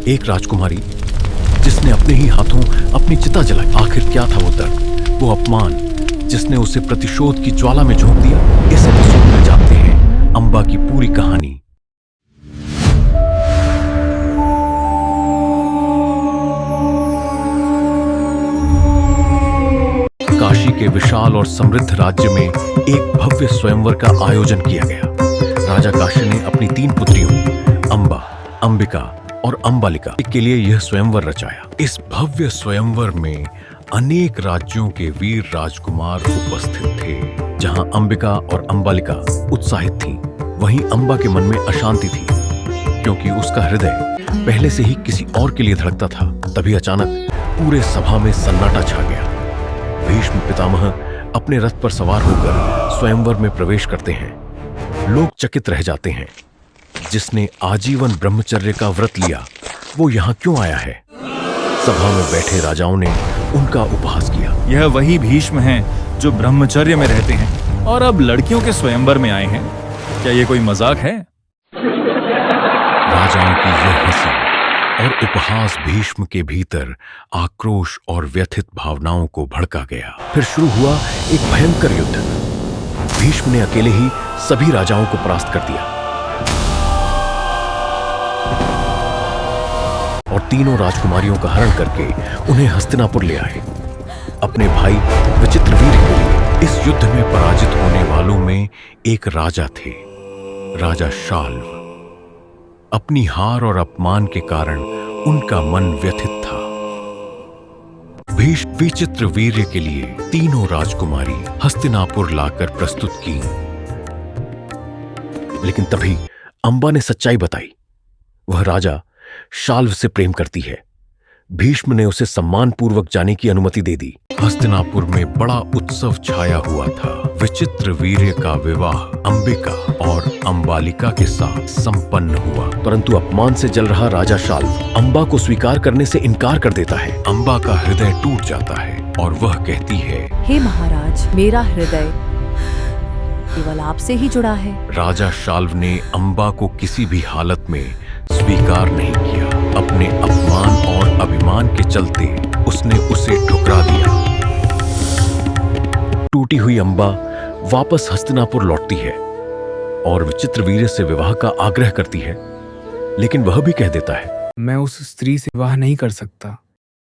एक राजकुमारी जिसने अपने ही हाथों अपनी चिता जलाई। आखिर क्या था वो दर्द, वो अपमान जिसने उसे प्रतिशोध की ज्वाला में झोंक दिया। इस एपिसोड में जानते हैं अंबा की पूरी कहानी। काशी के विशाल और समृद्ध राज्य में एक भव्य स्वयंवर का आयोजन किया गया। राजा काशी ने अपनी 3 पुत्रियों अंबा, अंबिका और अंबालिका के लिए यह स्वयंवर रचाया। इस भव्य स्वयंवर में अनेक राज्यों के वीर राजकुमार उपस्थित थे। जहां अंबिका और अंबालिका उत्साहित थीं, वहीं अंबा के मन में अशांति थी, क्योंकि उसका हृदय पहले से ही किसी और के लिए धड़कता था। तभी अचानक पूरे सभा में सन्नाटा छा गया। भीष्म पितामह अपने रथ पर सवार होकर स्वयंवर में प्रवेश करते हैं। लोग चकित रह जाते हैं। जिसने आजीवन ब्रह्मचर्य का व्रत लिया, वो यहाँ क्यों आया है? सभा में बैठे राजाओं ने उनका उपहास किया। यह वही भीष्म हैं जो ब्रह्मचर्य में रहते हैं और अब लड़कियों के स्वयंवर में आए हैं। क्या ये कोई मजाक है? राजाओं की यह हंसी और उपहास भीष्म के भीतर आक्रोश और व्यथित भावनाओं को भड़का गया। फिर शुरू हुआ एक भयंकर युद्ध। भीष्म ने अकेले ही सभी राजाओं को परास्त कर दिया और तीनों राजकुमारियों का हरण करके उन्हें हस्तिनापुर ले आए अपने भाई विचित्रवीर्य के लिए। इस युद्ध में पराजित होने वालों में एक राजा थे, राजा शाल्व। अपनी हार और अपमान के कारण उनका मन व्यथित था। भीष्म विचित्रवीर्य के लिए तीनों राजकुमारी हस्तिनापुर लाकर प्रस्तुत की। लेकिन तभी अंबा ने सच्चाई बताई। वह राजा शाल्व से प्रेम करती है। भीष्म ने उसे सम्मानपूर्वक जाने की अनुमति दे दी। हस्तिनापुर में बड़ा उत्सव छाया हुआ था। विचित्रवीर्य का विवाह अंबिका और अंबालिका के साथ संपन्न हुआ, परंतु अपमान से जल रहा राजा शाल्व अंबा को स्वीकार करने से इनकार कर देता है। अंबा का हृदय टूट जाता है और वह कहती है, हे महाराज, मेरा हृदय केवल आपसे ही जुड़ा है। राजा शाल्व ने अंबा को किसी भी हालत में स्वीकार नहीं किया। अपने अपमान और अभिमान के चलते उसने उसे ठुकरा दिया। टूटी हुई अंबा वापस हस्तिनापुर लौटती है और विचित्रवीर्य से विवाह का आग्रह करती है, लेकिन वह भी कह देता है, मैं उस स्त्री से विवाह नहीं कर सकता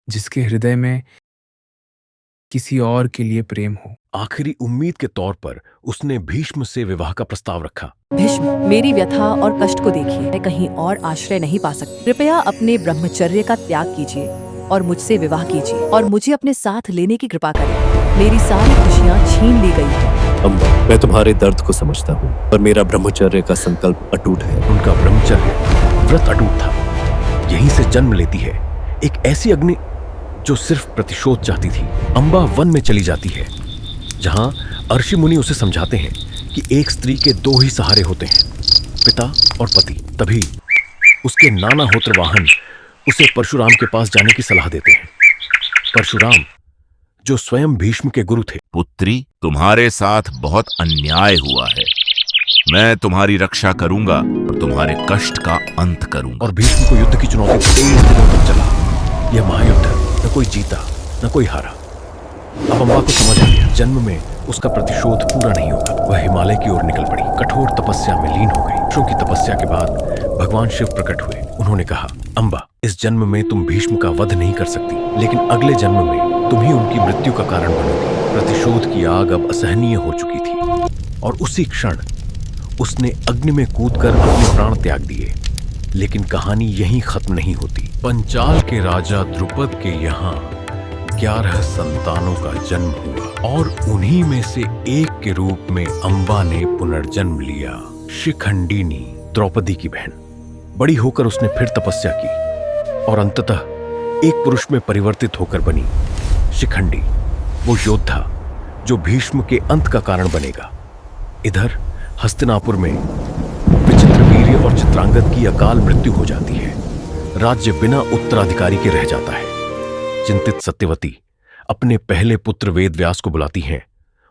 जिसके हृदय में किसी और के लिए प्रेम हो। आखिरी उम्मीद के तौर पर उसने भीष्म से विवाह का प्रस्ताव रखा। भीष्म, मेरी व्यथा और कष्ट को देखिए, मैं कहीं और आश्रय नहीं पा सकती। कृपया अपने ब्रह्मचर्य का त्याग कीजिए और मुझसे विवाह कीजिए और मुझे अपने साथ लेने की कृपा करें। मेरी सारी खुशियाँ छीन ली गई हैं। अंबा, मैं तुम्हारे दर्द को समझता हूँ, पर मेरा ब्रह्मचर्य का संकल्प अटूट है। उनका ब्रह्मचर्य व्रत अटूट था। यहीं से जन्म लेती है एक ऐसी अग्नि जो सिर्फ प्रतिशोध चाहती थी। अंबा वन में चली जाती है, जहां ऋषि मुनि उसे समझाते हैं कि एक स्त्री के 2 ही सहारे होते हैं, पिता और पति। तभी उसके नाना होत्र वाहन उसे परशुराम के पास जाने की सलाह देते हैं। परशुराम, जो स्वयं भीष्म के गुरु थे, पुत्री, तुम्हारे साथ बहुत अन्याय हुआ है। मैं तुम्हारी रक्षा करूंगा और तुम्हारे कष्ट का अंत करूंगा। और भीष्म को युद्ध की चुनौती 23 दिनों तक चला। यह महायुद्ध न कोई जीता न कोई हारा। अब अंबा को समझ आ गया, जन्म में उसका प्रतिशोध पूरा नहीं होगा। वह हिमालय की ओर निकल पड़ी, कठोर तपस्या में लीन हो गई। वर्षों की तपस्या के बाद भगवान शिव प्रकट हुए। उन्होंने कहा, अंबा, इस जन्म में तुम भीष्म का वध नहीं कर सकती, लेकिन अगले जन्म में तुम ही उनकी मृत्यु का कारण बनोगी। प्रतिशोध की आग अब असहनीय हो चुकी थी और उसी क्षण उसने अग्नि में कूदकर अपने प्राण त्याग दिए। लेकिन कहानी यहीं खत्म नहीं होती। पंचाल के राजा द्रुपद के यहाँ 11 संतानों का जन्म हुआ और उन्हीं में से एक के रूप में अंबा ने पुनर्जन्म लिया। शिखंडिनी, द्रौपदी की बहन। बड़ी होकर उसने फिर तपस्या की और अंततः एक पुरुष में परिवर्तित होकर बनी शिखंडी, वो योद्धा जो भीष्म के अंत का कारण बनेगा। इधर हस्तिनापुर में विचित्रवीर्य और चित्रांगद की अकाल मृत्यु हो जाती है। राज्य बिना उत्तराधिकारी के रह जाता है। चिंतित सत्यवती अपने पहले पुत्र वेदव्यास को बुलाती हैं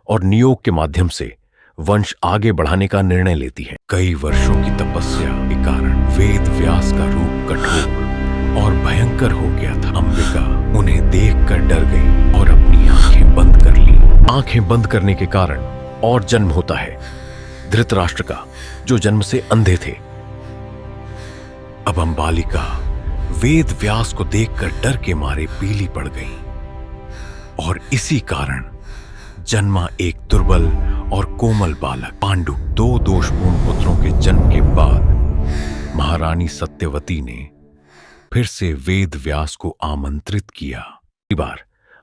और नियोग के माध्यम से वंश आगे बढ़ाने का निर्णय लेती है। कई वर्षों की तपस्या के कारण वेदव्यास का रूप कठोर और भयंकर हो गया था। अंबिका उन्हें देखकर डर गई और अपनी आंखें बंद कर ली। आंखें बंद करने के कारण और जन्म होता है धृतराष्ट्र का, जो जन्म से अंधे थे। अब अंबालिका वेद व्यास को देखकर डर के मारे पीली पड़ गई और इसी कारण जन्मा एक दुर्बल और कोमल बालक पांडु। 2 दोषपूर्ण पुत्रों के जन्म के बाद महारानी सत्यवती ने फिर से वेद व्यास को आमंत्रित किया। इस बार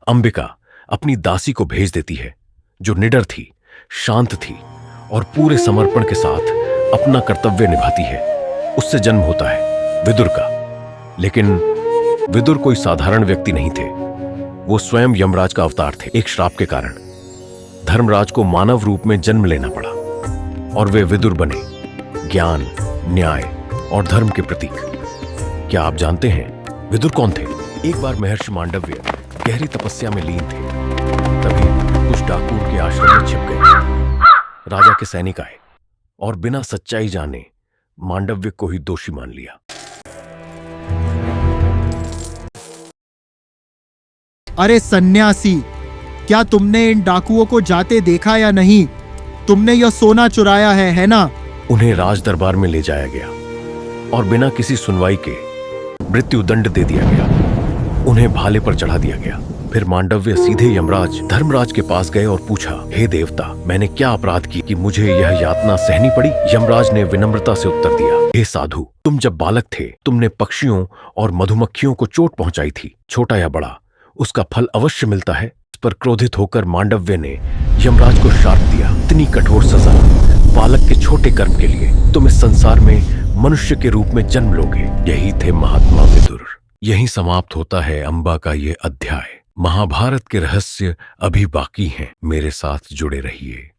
अंबिका अपनी दासी को भेज देती है, जो निडर थी, शांत थी और पूरे समर्पण के साथ अपना कर्तव्य निभाती है। उससे जन्म होता है विदुर का। लेकिन विदुर कोई साधारण व्यक्ति नहीं थे, वो स्वयं यमराज का अवतार थे। एक श्राप के कारण धर्मराज को मानव रूप में जन्म लेना पड़ा और वे विदुर बने, ज्ञान, न्याय और धर्म के प्रतीक। क्या आप जानते हैं विदुर कौन थे? एक बार महर्षि मांडव्य गहरी तपस्या में लीन थे। तभी कुछ डाकू के आश्रम में छिप गए। राजा के सैनिक आए और बिना सच्चाई जाने मांडव्य को ही दोषी मान लिया। अरे सन्यासी, क्या तुमने इन डाकुओं को जाते देखा या नहीं? तुमने यह सोना चुराया है ना? उन्हें राज दरबार में ले जाया गया और बिना किसी सुनवाई के मृत्यु दंड दे दिया गया। उन्हें भाले पर चढ़ा दिया गया। फिर मांडव्य सीधे यमराज धर्मराज के पास गए और पूछा, हे देवता, मैंने क्या अपराध की कि मुझे यह यातना सहनी पड़ी? यमराज ने विनम्रता से उत्तर दिया, हे साधु, तुम जब बालक थे तुमने पक्षियों और मधुमक्खियों को चोट पहुंचाई थी। छोटा या बड़ा, उसका फल अवश्य मिलता है। इस पर क्रोधित होकर मांडव्य ने यमराज को शाप दिया, इतनी कठोर सजा बालक के छोटे कर्म के लिए तुम इस संसार में मनुष्य के रूप में जन्म लोगे। यही थे महात्मा विदुर। यहीं समाप्त होता है अंबा का ये अध्याय। महाभारत के रहस्य अभी बाकी हैं। मेरे साथ जुड़े रहिए।